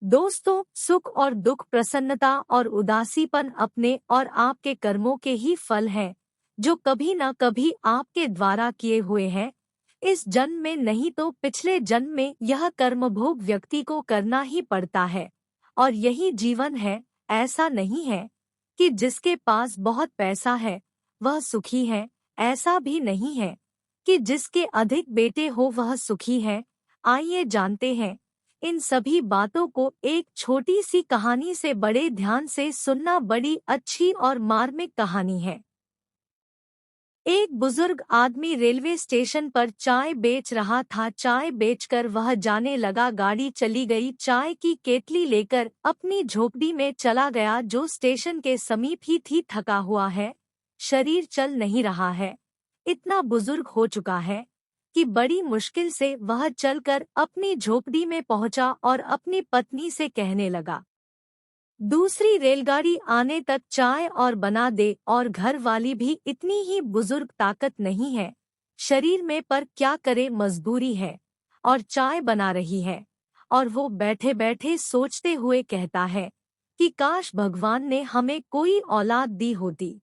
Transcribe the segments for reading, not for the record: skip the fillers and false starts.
दोस्तों, सुख और दुख, प्रसन्नता और उदासीपन अपने और आपके कर्मों के ही फल हैं, जो कभी न कभी आपके द्वारा किए हुए हैं। इस जन्म में नहीं तो पिछले जन्म में यह कर्मभोग व्यक्ति को करना ही पड़ता है और यही जीवन है। ऐसा नहीं है कि जिसके पास बहुत पैसा है वह सुखी है, ऐसा भी नहीं है कि जिसके अधिक बेटे हो वह सुखी है। आइए जानते हैं इन सभी बातों को एक छोटी सी कहानी से। बड़े ध्यान से सुनना, बड़ी अच्छी और मार्मिक कहानी है। एक बुजुर्ग आदमी रेलवे स्टेशन पर चाय बेच रहा था। चाय बेचकर वह जाने लगा। गाड़ी चली गई। चाय की केतली लेकर अपनी झोपड़ी में चला गया, जो स्टेशन के समीप ही थी। थका हुआ है, शरीर चल नहीं रहा है, इतना बुजुर्ग हो चुका है कि बड़ी मुश्किल से वह चलकर अपनी झोपड़ी में पहुंचा और अपनी पत्नी से कहने लगा, दूसरी रेलगाड़ी आने तक चाय और बना दे। और घर वाली भी इतनी ही बुजुर्ग ताकत नहीं है शरीर में, पर क्या करे, मजबूरी है और चाय बना रही है। और वो बैठे बैठे सोचते हुए कहता है कि काश भगवान ने हमें कोई औलाद दी होती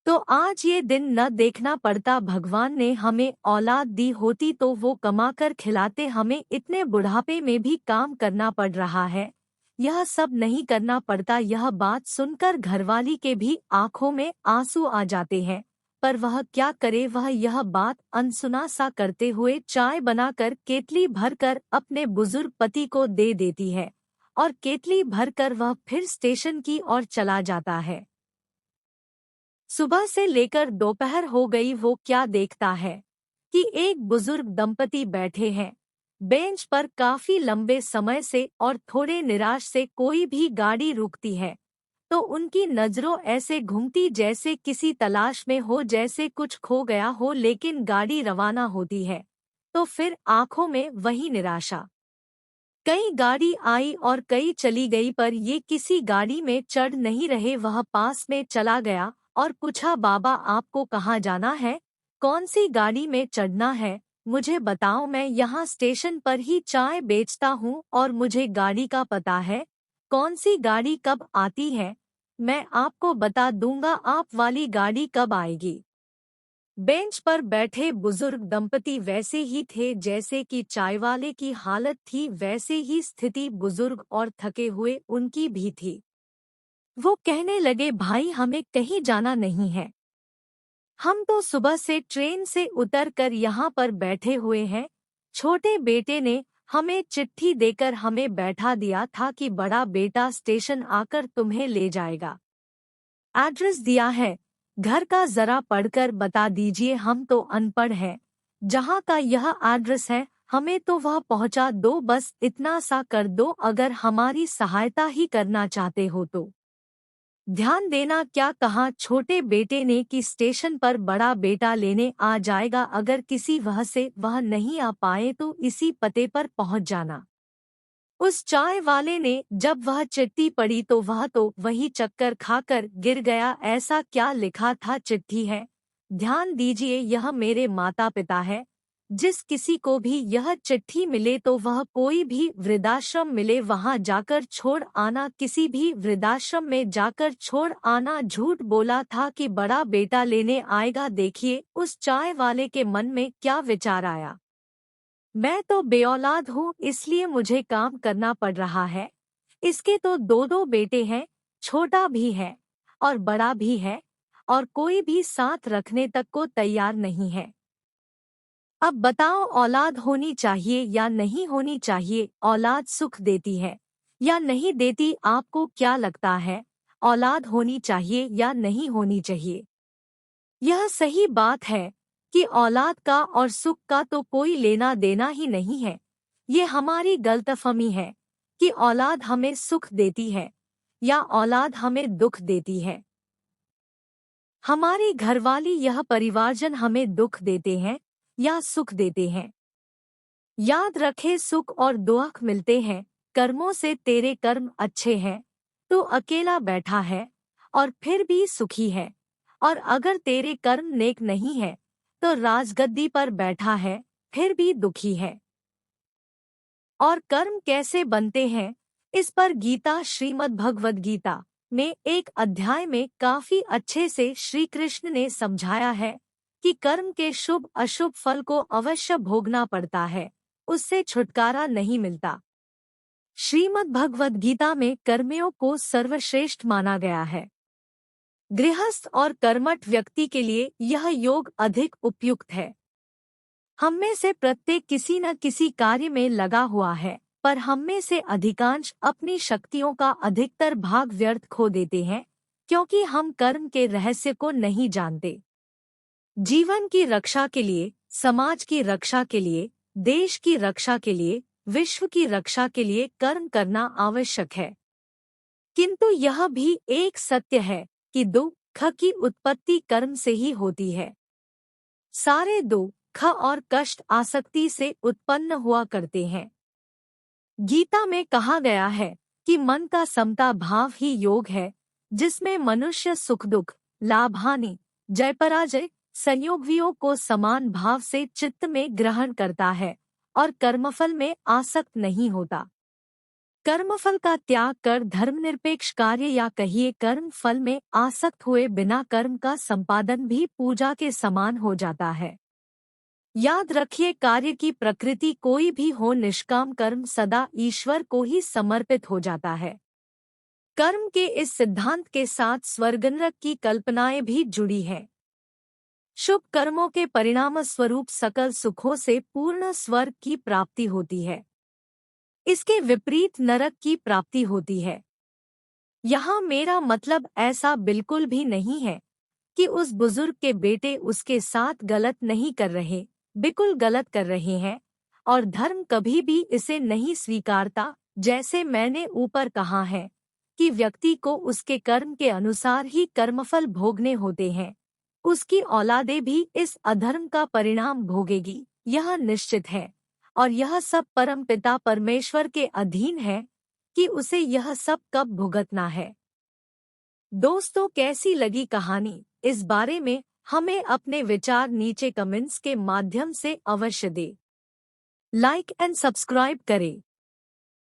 तो आज ये दिन न देखना पड़ता। भगवान ने हमें औलाद दी होती तो वो कमाकर खिलाते। हमें इतने बुढ़ापे में भी काम करना पड़ रहा है, यह सब नहीं करना पड़ता। यह बात सुनकर घरवाली के भी आंखों में आंसू आ जाते हैं, पर वह क्या करे। वह यह बात अनसुना सा करते हुए चाय बनाकर केतली भरकर अपने बुजुर्ग पति को दे देती है और केतली भरकर वह फिर स्टेशन की ओर चला जाता है। सुबह से लेकर दोपहर हो गई। वो क्या देखता है कि एक बुजुर्ग दंपति बैठे हैं बेंच पर काफी लंबे समय से और थोड़े निराश से। कोई भी गाड़ी रुकती है तो उनकी नजरों ऐसे घूमती जैसे किसी तलाश में हो, जैसे कुछ खो गया हो। लेकिन गाड़ी रवाना होती है तो फिर आंखों में वही निराशा। कई गाड़ी आई और कई चली गई, पर ये किसी गाड़ी में चढ़ नहीं रहे। वह पास में चला गया और पूछा, बाबा आपको कहाँ जाना है, कौन सी गाड़ी में चढ़ना है, मुझे बताओ। मैं यहाँ स्टेशन पर ही चाय बेचता हूँ और मुझे गाड़ी का पता है, कौन सी गाड़ी कब आती है मैं आपको बता दूंगा। आप वाली गाड़ी कब आएगी। बेंच पर बैठे बुजुर्ग दंपति वैसे ही थे जैसे कि चाय वाले की हालत थी, वैसे ही स्थिति बुजुर्ग और थके हुए उनकी भी थी। वो कहने लगे, भाई हमें कहीं जाना नहीं है, हम तो सुबह से ट्रेन से उतरकर यहाँ पर बैठे हुए हैं। छोटे बेटे ने हमें चिट्ठी देकर हमें बैठा दिया था कि बड़ा बेटा स्टेशन आकर तुम्हें ले जाएगा। एड्रेस दिया है, घर का जरा पढ़कर बता दीजिए, हम तो अनपढ़ हैं। जहाँ का यह एड्रेस है हमें तो वह पहुँचा दो, बस इतना सा कर दो, अगर हमारी सहायता ही करना चाहते हो तो। ध्यान देना क्या कहा छोटे बेटे ने कि स्टेशन पर बड़ा बेटा लेने आ जाएगा, अगर किसी वह से वह नहीं आ पाए तो इसी पते पर पहुँच जाना। उस चाय वाले ने जब वह चिट्ठी पढ़ी तो वह तो वही चक्कर खाकर गिर गया। ऐसा क्या लिखा था चिट्ठी है, ध्यान दीजिए, यह मेरे माता पिता है। जिस किसी को भी यह चिट्ठी मिले तो वह कोई भी वृद्धाश्रम मिले वहां जाकर छोड़ आना, किसी भी वृद्धाश्रम में जाकर छोड़ आना। झूठ बोला था कि बड़ा बेटा लेने आएगा। देखिए उस चाय वाले के मन में क्या विचार आया, मैं तो बेऔलाद हूँ इसलिए मुझे काम करना पड़ रहा है। इसके तो दो दो बेटे हैं, छोटा भी है और बड़ा भी है, और कोई भी साथ रखने तक को तैयार नहीं है। अब बताओ औलाद होनी चाहिए या नहीं होनी चाहिए, औलाद सुख देती है या नहीं देती, आपको क्या लगता है, औलाद होनी चाहिए या नहीं होनी चाहिए। यह सही बात है कि औलाद का और सुख का तो कोई लेना देना ही नहीं है। ये हमारी गलतफहमी है कि औलाद हमें सुख देती है या औलाद हमें दुख देती है। हमारी घरवाली यह परिवारजन हमें दुख देते हैं या सुख देते हैं। याद रखे, सुख और दुख मिलते हैं कर्मों से। तेरे कर्म अच्छे हैं तो अकेला बैठा है और फिर भी सुखी है, और अगर तेरे कर्म नेक नहीं है तो राजगद्दी पर बैठा है फिर भी दुखी है। और कर्म कैसे बनते हैं इस पर गीता श्रीमद् भगवद गीता में एक अध्याय में काफी अच्छे से श्री कृष्ण ने समझाया है कि कर्म के शुभ अशुभ फल को अवश्य भोगना पड़ता है, उससे छुटकारा नहीं मिलता। श्रीमद् भगवद गीता में कर्मियों को सर्वश्रेष्ठ माना गया है। गृहस्थ और कर्मठ व्यक्ति के लिए यह योग अधिक उपयुक्त है। हम में से प्रत्येक किसी न किसी कार्य में लगा हुआ है, पर हम में से अधिकांश अपनी शक्तियों का अधिकतर भाग व्यर्थ खो देते हैं, क्योंकि हम कर्म के रहस्य को नहीं जानते। जीवन की रक्षा के लिए, समाज की रक्षा के लिए, देश की रक्षा के लिए, विश्व की रक्षा के लिए कर्म करना आवश्यक है। किंतु यह भी एक सत्य है कि दुख की उत्पत्ति कर्म से ही होती है। सारे दुख और कष्ट आसक्ति से उत्पन्न हुआ करते हैं। गीता में कहा गया है कि मन का समता भाव ही योग है, जिसमें मनुष्य सुख दुख, लाभ हानि, जय पराजय, संयोगियों को समान भाव से चित्त में ग्रहण करता है और कर्मफल में आसक्त नहीं होता। कर्मफल का त्याग कर धर्मनिरपेक्ष कार्य या कहिए कर्म फल में आसक्त हुए बिना कर्म का संपादन भी पूजा के समान हो जाता है। याद रखिए, कार्य की प्रकृति कोई भी हो, निष्काम कर्म सदा ईश्वर को ही समर्पित हो जाता है। कर्म के इस सिद्धांत के साथ स्वर्ग नरक की कल्पनाएं भी जुड़ी हैं। शुभ कर्मों के परिणाम स्वरूप सकल सुखों से पूर्ण स्वर्ग की प्राप्ति होती है। इसके विपरीत नरक की प्राप्ति होती है। यहाँ मेरा मतलब ऐसा बिल्कुल भी नहीं है कि उस बुजुर्ग के बेटे उसके साथ गलत नहीं कर रहे, बिल्कुल गलत कर रहे हैं, और धर्म कभी भी इसे नहीं स्वीकारता। जैसे मैंने ऊपर कहा है कि व्यक्ति को उसके कर्म के अनुसार ही कर्मफल भोगने होते हैं, उसकी औलादे भी इस अधर्म का परिणाम भोगेगी, यह निश्चित है। और यह सब परम पिता परमेश्वर के अधीन है कि उसे यह सब कब भुगतना है। दोस्तों, कैसी लगी कहानी? इस बारे में हमें अपने विचार नीचे कमेंट्स के माध्यम से अवश्य दें। लाइक एंड सब्सक्राइब करें।